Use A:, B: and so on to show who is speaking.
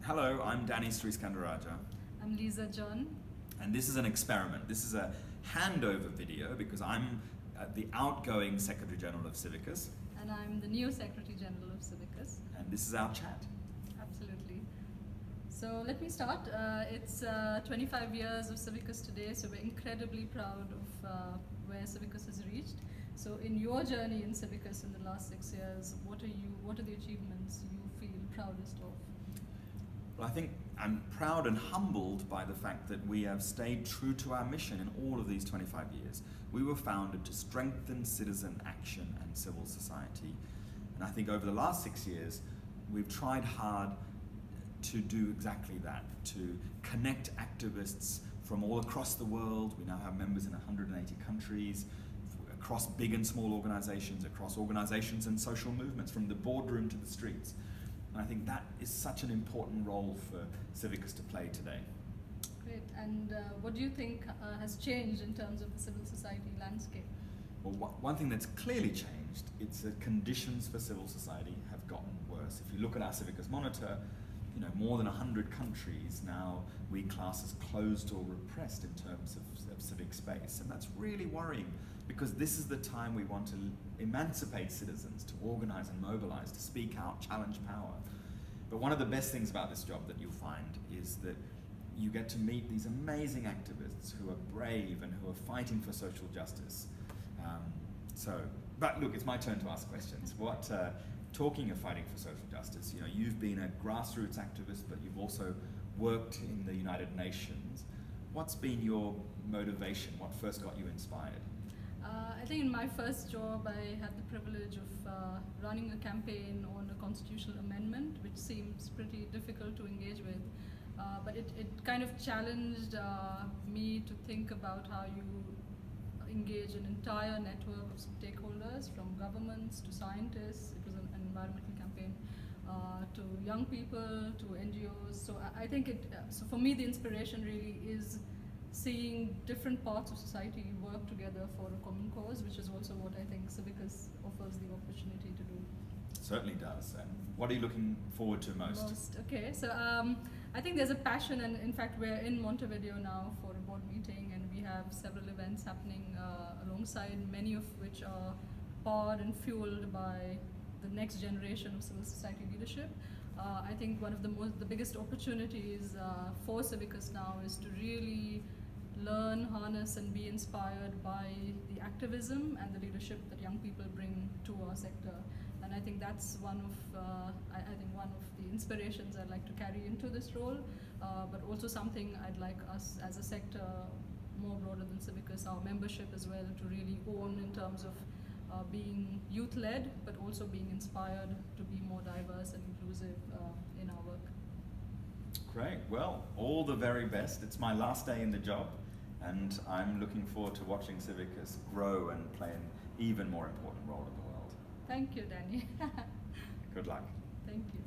A: Hello, I'm Dhananjayan Sriskandarajah.
B: I'm Lysa John.
A: And this is an experiment. This is a handover video because I'm the outgoing Secretary General of CIVICUS.
B: And I'm the new Secretary General of CIVICUS.
A: And this is our chat.
B: Absolutely. So let me start. It's 25 years of CIVICUS today, so we're incredibly proud of where CIVICUS has reached. So in your journey in CIVICUS in the last 6 years, what are the achievements you feel proudest of?
A: Well, I think I'm proud and humbled by the fact that we have stayed true to our mission in all of these 25 years. We were founded to strengthen citizen action and civil society. And I think over the last 6 years, we've tried hard to do exactly that, to connect activists from all across the world. We now have members in 180 countries, across big and small organizations, across organizations and social movements, from the boardroom to the streets. And I think that is such an important role for CIVICUS to play today.
B: Great. And what do you think has changed in terms of the civil society landscape?
A: Well, one thing that's clearly changed, it's that conditions for civil society have gotten worse. If you look at our CIVICUS monitor, more than 100 countries now we class as closed or repressed in terms of civic space. And that's really worrying, because this is the time we want to emancipate citizens, to organize and mobilize, to speak out, challenge power. But one of the best things about this job that you'll find is that you get to meet these amazing activists who are brave and who are fighting for social justice. But look, it's my turn to ask questions. Talking of fighting for social justice, you've been a grassroots activist, but you've also worked in the United Nations. What's been your motivation? What first got you inspired?
B: I think in my first job, I had the privilege of running a campaign on a constitutional amendment, which seems pretty difficult to engage with. But it kind of challenged me to think about how you engage an entire network of stakeholders, from governments to scientists. It was an environmental campaign, to young people, to NGOs. So I think so for me, the inspiration really is seeing different parts of society work together for a common cause, which is also what I think CIVICUS offers the opportunity to do.
A: Certainly does. And what are you looking forward to most?
B: Okay, so I think there's a passion, and in fact we're in Montevideo now for a board meeting, and we have several events happening alongside, many of which are powered and fueled by the next generation of civil society leadership. I think one of the biggest opportunities for CIVICUS now is to really learn, harness, and be inspired by the activism and the leadership that young people bring to our sector. And I think that's one of the inspirations I'd like to carry into this role, but also something I'd like us as a sector, more broader than CIVICUS, our membership as well, to really own in terms of being youth-led, but also being inspired to be more diverse and inclusive in our work.
A: Great. Well, all the very best. It's my last day in the job, and I'm looking forward to watching CIVICUS grow and play an even more important role in the world.
B: Thank you, Danny.
A: Good luck.
B: Thank you.